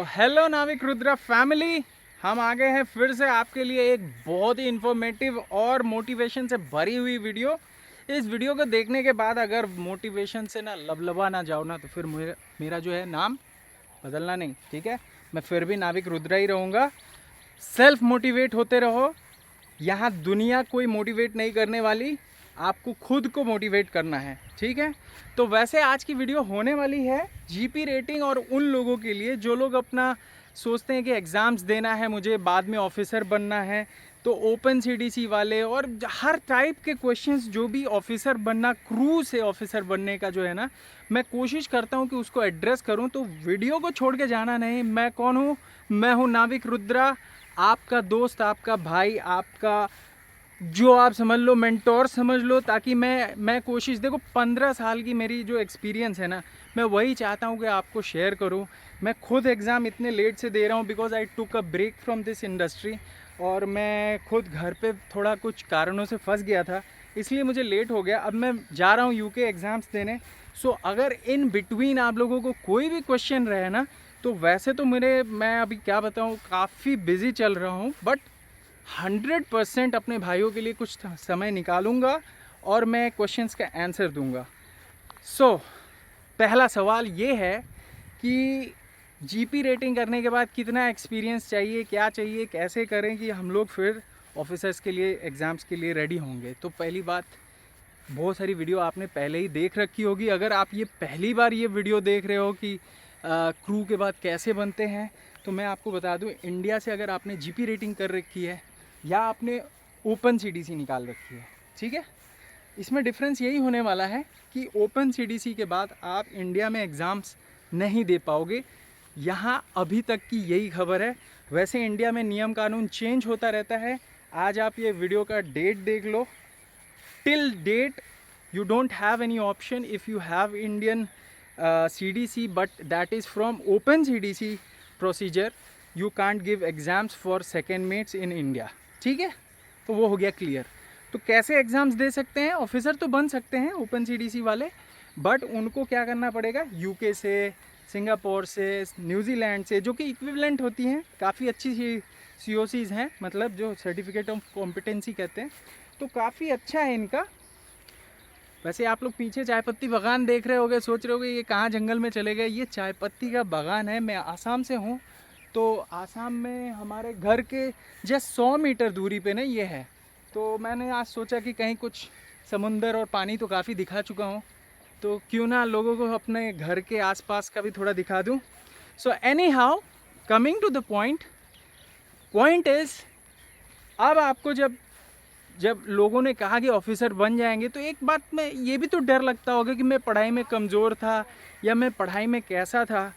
Hello नाविक Rudra family, हम आ गए हैं फिर से आपके लिए एक बहुत ही इन्फॉर्मेटिव और मोटिवेशन से भरी हुई वीडियो। इस वीडियो को देखने के बाद अगर मोटिवेशन से ना लबलबा ना जाओ ना तो फिर मेरा जो है नाम बदलना नहीं, ठीक है। मैं फिर भी नाविक रुद्रा ही रहूँगा। सेल्फ मोटिवेट होते रहो। यहाँ दुनिया कोई मोटिवेट नहीं करने वाली, आपको खुद को मोटिवेट करना है, ठीक है। तो वैसे आज की वीडियो होने वाली है जीपी रेटिंग और उन लोगों के लिए जो लोग अपना सोचते हैं कि एग्ज़ाम्स देना है, मुझे बाद में ऑफिसर बनना है। तो ओपन सीडीसी वाले और हर टाइप के क्वेश्चंस, जो भी ऑफिसर बनना, क्रू से ऑफिसर बनने का जो है ना, मैं कोशिश करता हूँ कि उसको एड्रेस करूँ। तो वीडियो को छोड़ के जाना नहीं। मैं कौन हूँ? मैं हूँ नाविक रुद्रा, आपका दोस्त, आपका भाई, आपका जो आप समझ लो मेंटोर समझ लो। ताकि मैं कोशिश, देखो 15 साल की मेरी जो एक्सपीरियंस है ना, मैं वही चाहता हूँ कि आपको शेयर करूँ। मैं खुद एग्ज़ाम इतने लेट से दे रहा हूँ because I took a break from this industry. और मैं खुद घर पे थोड़ा कुछ कारणों से फंस गया था, इसलिए मुझे लेट हो गया। अब मैं जा रहा हूँ यूके एग्ज़ाम्स देने। सो अगर इन बिटवीन आप लोगों को कोई भी क्वेश्चन रहे ना, तो वैसे तो मैं अभी क्या बताऊँ, काफ़ी बिज़ी चल रहा हूँ, बट 100% अपने भाइयों के लिए कुछ समय निकालूंगा और मैं क्वेश्चंस का आंसर दूंगा। सो पहला सवाल ये है कि जीपी रेटिंग करने के बाद कितना एक्सपीरियंस चाहिए, क्या चाहिए, कैसे करें कि हम लोग फिर ऑफिसर्स के लिए, एग्ज़ाम्स के लिए रेडी होंगे। तो पहली बात, बहुत सारी वीडियो आपने पहले ही देख रखी होगी। अगर आप ये पहली बार ये वीडियो देख रहे हो कि क्रू के बाद कैसे बनते हैं, तो मैं आपको बता दूं, इंडिया से अगर आपने जीपी रेटिंग कर रखी है या आपने ओपन सीडीसी निकाल रखी है, ठीक है, इसमें डिफरेंस यही होने वाला है कि ओपन सीडीसी के बाद आप इंडिया में एग्ज़ाम्स नहीं दे पाओगे। यहाँ अभी तक की यही खबर है। वैसे इंडिया में नियम कानून चेंज होता रहता है। आज आप ये वीडियो का डेट देख लो। Till date you don't have any option if you have Indian CDC, but that is from open CDC procedure, you can't give exams for second mates in India, ठीक है। तो वो हो गया क्लियर। तो कैसे एग्ज़ाम्स दे सकते हैं? ऑफिसर तो बन सकते हैं ओपन सीडीसी वाले, बट उनको क्या करना पड़ेगा, यूके से, सिंगापुर से, न्यूजीलैंड से, जो कि इक्विवेलेंट होती हैं, काफ़ी अच्छी COCs हैं, मतलब जो सर्टिफिकेट ऑफ कॉम्पिटेंसी कहते हैं। तो काफ़ी अच्छा है इनका। वैसे आप लोग पीछे चाय पत्ती बागान देख रहे होगे, सोच रहे होगे ये कहाँ जंगल में चले गए। ये चाय पत्ती का बागान है। मैं आसाम से हूँ, तो आसाम में हमारे घर के जस्ट 100 मीटर दूरी पे ना ये है। तो मैंने आज सोचा कि कहीं कुछ समुंदर और पानी तो काफ़ी दिखा चुका हूँ, तो क्यों ना लोगों को अपने घर के आसपास का भी थोड़ा दिखा दूँ। So anyhow, coming to the point is, अब आपको जब लोगों ने कहा कि ऑफिसर बन जाएंगे, तो एक बात में ये भी तो डर लगता होगा कि मैं पढ़ाई में कमज़ोर था या मैं पढ़ाई में कैसा था।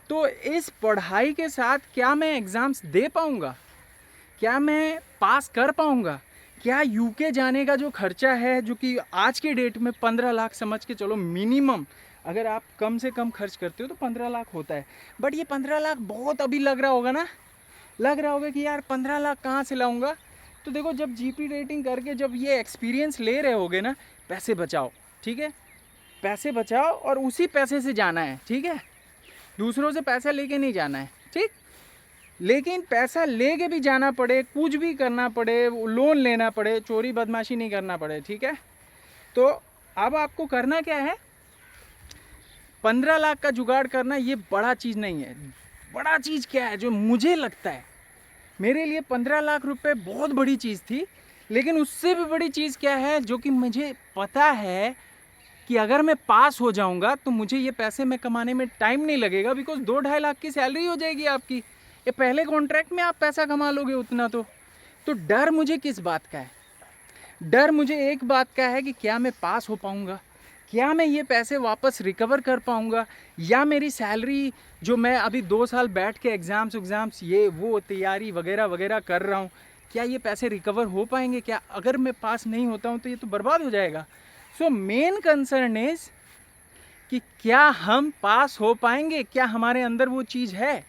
तो इस पढ़ाई के साथ क्या मैं एग्ज़ाम्स दे पाऊँगा? क्या मैं पास कर पाऊँगा? क्या यूके जाने का जो खर्चा है, जो कि आज के डेट में 15 लाख समझ के चलो मिनिमम, अगर आप कम से कम खर्च करते हो तो 15 लाख होता है। बट ये 15 लाख बहुत अभी लग रहा होगा ना, लग रहा होगा कि यार 15 लाख कहाँ से लाऊंगा। तो देखो, जब जीपी रेटिंग करके जब ये एक्सपीरियंस ले रहे होगे ना, पैसे बचाओ, ठीक है। पैसे बचाओ और उसी पैसे से जाना है, ठीक है। दूसरों से पैसा लेके नहीं जाना है, ठीक। लेकिन पैसा लेके भी जाना पड़े, कुछ भी करना पड़े, लोन लेना पड़े, चोरी बदमाशी नहीं करना पड़े, ठीक है। तो अब आपको करना क्या है, 15 लाख का जुगाड़ करना ये बड़ा चीज़ नहीं है। बड़ा चीज़ क्या है, जो मुझे लगता है, मेरे लिए 15 लाख रुपए बहुत बड़ी चीज़ थी। लेकिन उससे भी बड़ी चीज़ क्या है, जो कि मुझे पता है कि अगर मैं पास हो जाऊंगा तो मुझे ये पैसे में कमाने में टाइम नहीं लगेगा, बिकॉज 2-2.5 लाख की सैलरी हो जाएगी आपकी। ये पहले कॉन्ट्रैक्ट में आप पैसा कमा लोगे उतना। तो डर मुझे किस बात का है? डर मुझे एक बात का है कि क्या मैं पास हो पाऊँगा, क्या मैं ये पैसे वापस रिकवर कर पाऊँगा, या मेरी सैलरी जो मैं अभी 2 साल बैठ के एग्ज़ाम्स ये वो तैयारी वगैरह वगैरह कर रहा हूँ, क्या ये पैसे रिकवर हो पाएंगे? क्या अगर मैं पास नहीं होता हूँ तो ये तो बर्बाद हो जाएगा। सो मेन कंसर्न इज़ कि क्या हम पास हो पाएंगे, क्या हमारे अंदर वो चीज़ है।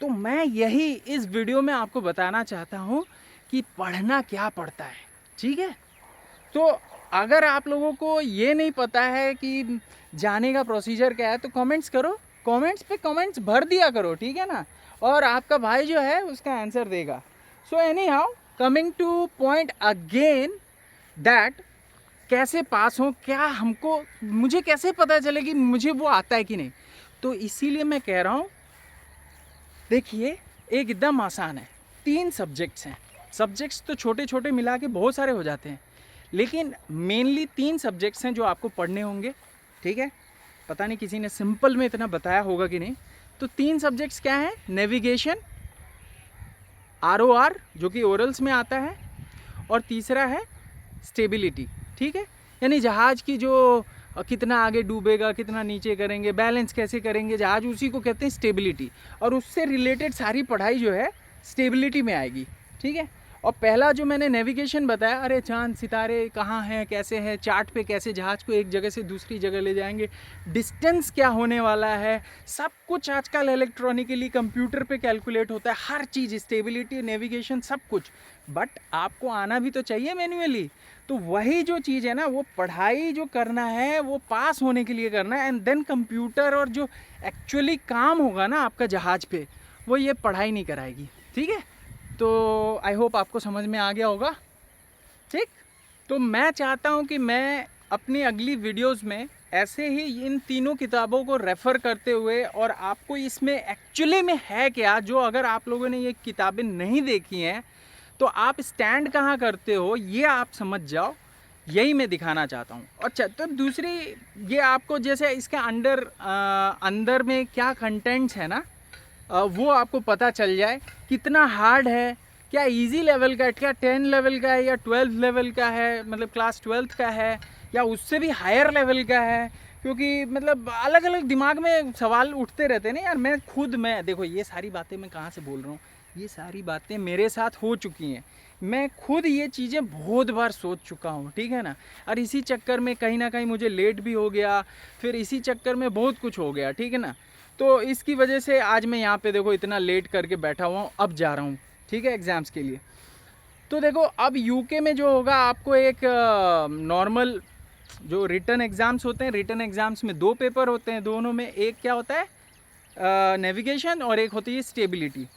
तो मैं यही इस वीडियो में आपको बताना चाहता हूँ कि पढ़ना क्या पड़ता है, ठीक है। तो अगर आप लोगों को ये नहीं पता है कि जाने का प्रोसीजर क्या है, तो कमेंट्स करो, कमेंट्स पे कमेंट्स भर दिया करो, ठीक है ना। और आपका भाई जो है उसका आंसर देगा। सो anyhow coming two point again that कैसे पास हो, क्या हमको, मुझे कैसे पता चले कि मुझे वो आता है कि नहीं। तो इसीलिए मैं कह रहा हूँ, देखिए एकदम आसान है, 3 सब्जेक्ट्स हैं। सब्जेक्ट्स तो छोटे छोटे मिला के बहुत सारे हो जाते हैं, लेकिन मेनली 3 सब्जेक्ट्स हैं जो आपको पढ़ने होंगे, ठीक है। पता नहीं किसी ने सिंपल में इतना बताया होगा कि नहीं। तो 3 सब्जेक्ट्स क्या हैं? नेविगेशन, ROR जो कि ओरल्स में आता है, और तीसरा है स्टेबिलिटी, ठीक है। यानी जहाज़ की जो कितना आगे डूबेगा, कितना नीचे करेंगे, बैलेंस कैसे करेंगे जहाज़, उसी को कहते हैं स्टेबिलिटी। और उससे रिलेटेड सारी पढ़ाई जो है स्टेबिलिटी में आएगी, ठीक है। और पहला जो मैंने नेविगेशन बताया, अरे चांद सितारे कहाँ हैं, कैसे हैं, चार्ट पे कैसे जहाज़ को एक जगह से दूसरी जगह ले जाएंगे, डिस्टेंस क्या होने वाला है, सब कुछ आजकल इलेक्ट्रॉनिकली कंप्यूटर पे कैलकुलेट होता है, हर चीज़, स्टेबिलिटी, नेविगेशन, सब कुछ। बट आपको आना भी तो चाहिए मैन्युअली। तो वही जो चीज़ है ना, वो पढ़ाई जो करना है वो पास होने के लिए करना है, एंड देन कंप्यूटर और जो एक्चुअली काम होगा ना आपका जहाज़ पे, वो ये पढ़ाई नहीं कराएगी, ठीक है। तो आई होप आपको समझ में आ गया होगा, ठीक। तो मैं चाहता हूँ कि मैं अपनी अगली वीडियोस में ऐसे ही इन तीनों किताबों को रेफ़र करते हुए, और आपको इसमें एक्चुअली में है क्या, जो अगर आप लोगों ने ये किताबें नहीं देखी हैं तो आप स्टैंड कहाँ करते हो ये आप समझ जाओ, यही मैं दिखाना चाहता हूँ। अच्छा, तो दूसरी ये आपको जैसे इसके अंदर में क्या कंटेंट्स है ना, वो आपको पता चल जाए, कितना हार्ड है, क्या इजी लेवल का है, क्या 10 लेवल का है या 12 लेवल का है, मतलब क्लास 12th का है, या उससे भी हायर लेवल का है। क्योंकि मतलब अलग अलग दिमाग में सवाल उठते रहते हैं ना यार। मैं देखो ये सारी बातें मैं कहाँ से बोल रहा हूँ, ये सारी बातें मेरे साथ हो चुकी हैं, मैं खुद ये चीज़ें बहुत बार सोच चुका हूँ, ठीक है ना। और इसी चक्कर में कहीं ना कहीं मुझे लेट भी हो गया, फिर इसी चक्कर में बहुत कुछ हो गया, ठीक है ना। तो इसकी वजह से आज मैं यहाँ पे देखो इतना लेट करके बैठा हुआ हूँ, अब जा रहा हूँ, ठीक है, एग्ज़ाम्स के लिए। तो देखो अब यूके में जो होगा, आपको एक नॉर्मल जो रिटन एग्ज़ाम्स होते हैं, रिटन एग्ज़ाम्स में 2 पेपर होते हैं, दोनों में एक क्या होता है नेविगेशन, और एक होती है स्टेबिलिटी।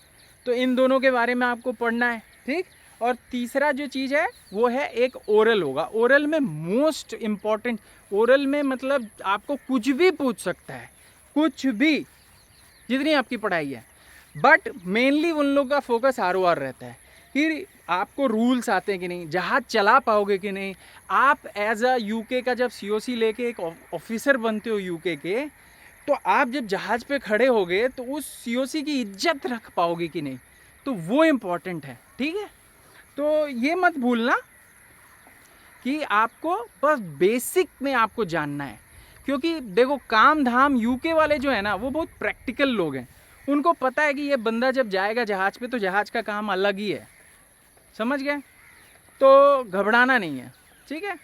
तो इन दोनों के बारे में आपको पढ़ना है, ठीक। और तीसरा जो चीज़ है वो है एक ओरल होगा। ओरल में मोस्ट इम्पॉर्टेंट, ओरल में मतलब आपको कुछ भी पूछ सकता है, कुछ भी, जितनी आपकी पढ़ाई है। बट मेनली उन लोग का फोकस ROR रहता है कि आपको रूल्स आते हैं कि नहीं, जहाज चला पाओगे कि नहीं। आप एज अ यूके का जब COC लेके एक ऑफिसर बनते हो यूके के, तो आप जब जहाज पे खड़े होगे तो उस COC की इज्जत रख पाओगे कि नहीं, तो वो इम्पोर्टेंट है, ठीक है। तो ये मत भूलना कि आपको बस बेसिक में आपको जानना है। क्योंकि देखो काम धाम यूके वाले जो है ना, वो बहुत प्रैक्टिकल लोग हैं। उनको पता है कि ये बंदा जब जाएगा जहाज़ पे तो जहाज़ का काम अलग ही है, समझ गए। तो घबराना नहीं है, ठीक है।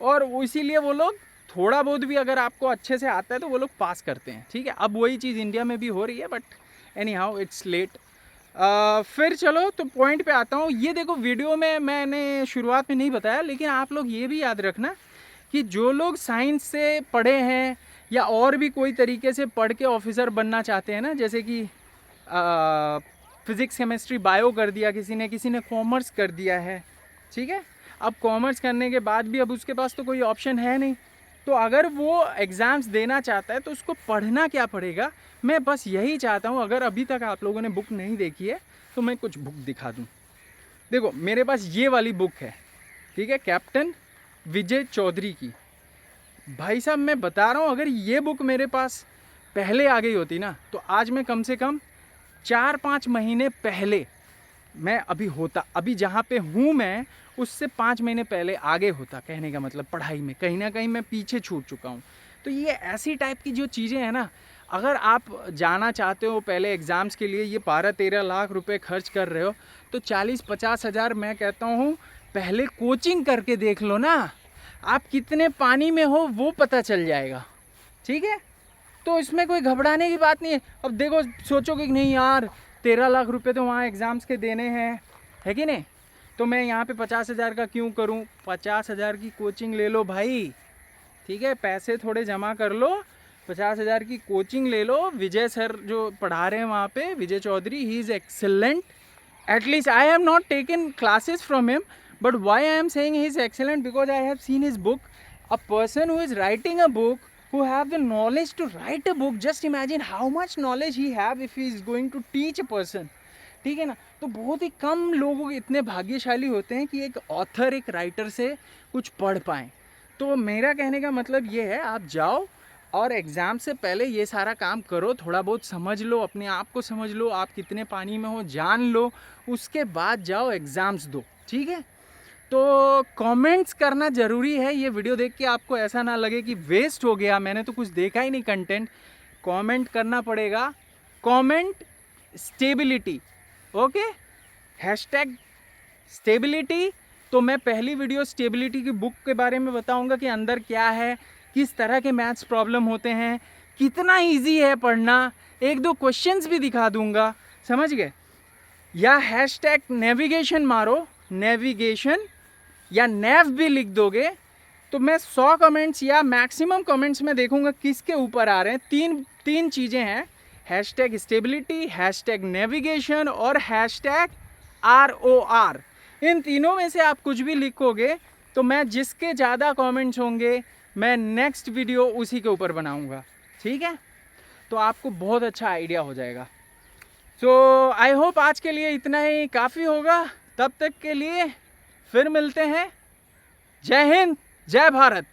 और इसीलिए वो लोग थोड़ा बहुत भी अगर आपको अच्छे से आता है तो वो लोग पास करते हैं, ठीक है। अब वही चीज़ इंडिया में भी हो रही है, but anyhow it's late. फिर चलो तो पॉइंट पे आता हूँ। ये देखो वीडियो में मैंने शुरुआत में नहीं बताया, लेकिन आप लोग ये भी याद रखना कि जो लोग साइंस से पढ़े हैं या और भी कोई तरीके से पढ़ के ऑफिसर बनना चाहते हैं ना, जैसे कि फिज़िक्स केमिस्ट्री बायो कर दिया किसी ने कॉमर्स कर दिया है, ठीक है। अब कॉमर्स करने के बाद भी अब उसके पास तो कोई ऑप्शन है नहीं, तो अगर वो एग्ज़ाम्स देना चाहता है तो उसको पढ़ना क्या पड़ेगा। मैं बस यही चाहता हूँ, अगर अभी तक आप लोगों ने बुक नहीं देखी है तो मैं कुछ बुक दिखा दूँ। देखो मेरे पास ये वाली बुक है, ठीक है, कैप्टन विजय चौधरी की। भाई साहब मैं बता रहा हूँ, अगर ये बुक मेरे पास पहले आ गई होती ना, तो आज मैं कम से कम 4-5 महीने पहले मैं अभी जहाँ पे हूँ मैं उससे 5 महीने पहले आगे होता। कहने का मतलब पढ़ाई में कहीं ना कहीं मैं पीछे छूट चुका हूँ। तो ये ऐसी टाइप की जो चीज़ें हैं ना, अगर आप जाना चाहते हो पहले एग्ज़ाम्स के लिए, ये 12-13 लाख रुपए खर्च कर रहे हो, तो 40-50 हज़ार मैं कहता हूँ पहले कोचिंग करके देख लो ना, आप कितने पानी में हो वो पता चल जाएगा, ठीक है। तो इसमें कोई घबराने की बात नहीं है। अब देखो सोचोगे कि नहीं यार 13 लाख रुपए तो वहाँ एग्ज़ाम्स के देने हैं, है कि नहीं, तो मैं यहाँ पे 50 हज़ार का क्यों करूँ। 50 हज़ार की कोचिंग ले लो भाई, ठीक है, पैसे थोड़े जमा कर लो, 50,000 की कोचिंग ले लो। विजय सर जो पढ़ा रहे हैं वहाँ पे, Vijay Chaudhary, he is excellent. At least I have not taken classes from him, but why I am saying he is excellent because I have seen his book. A person who is writing a book, who have the knowledge to write a book, just imagine how much knowledge he have if he is going to teach a person. ठीक है ना. तो बहुत ही कम लोग इतने भाग्यशाली होते हैं कि एक ऑथर, एक राइटर से कुछ पढ़ पाएँ. तो मेरा कहने का मतलब ये है, आप जाओ और एग्ज़ाम से पहले ये सारा काम करो, थोड़ा बहुत समझ लो, अपने आप को समझ लो, आप कितने पानी में हो जान लो, उसके बाद जाओ एग्ज़ाम्स दो. ठीक है. तो कमेंट्स करना ज़रूरी है. ये वीडियो देख के आपको ऐसा ना लगे कि वेस्ट हो गया, मैंने तो कुछ देखा ही नहीं कंटेंट. कमेंट करना पड़ेगा. Comment stability. Okay, hashtag stability. तो मैं पहली वीडियो स्टेबिलिटी की बुक के बारे में बताऊंगा कि अंदर क्या है, किस तरह के मैथ्स प्रॉब्लम होते हैं, कितना इजी है पढ़ना, एक दो क्वेश्चंस भी दिखा दूंगा. समझ गए. या हैशटैग नेविगेशन मारो, नेविगेशन या नेव भी लिख दोगे तो मैं 100 कमेंट्स या मैक्सिमम कमेंट्स में देखूंगा किसके ऊपर आ रहे हैं. तीन चीज़ें हैं, हैशटैग स्टेबिलिटी, हैशटैग नेविगेशन और हैशटैग ROR. इन तीनों में से आप कुछ भी लिखोगे तो मैं जिसके ज़्यादा कमेंट्स होंगे मैं नेक्स्ट वीडियो उसी के ऊपर बनाऊंगा. ठीक है. तो आपको बहुत अच्छा आइडिया हो जाएगा. सो आई होप आज के लिए इतना ही काफ़ी होगा. तब तक के लिए फिर मिलते हैं. जय हिंद, जय भारत.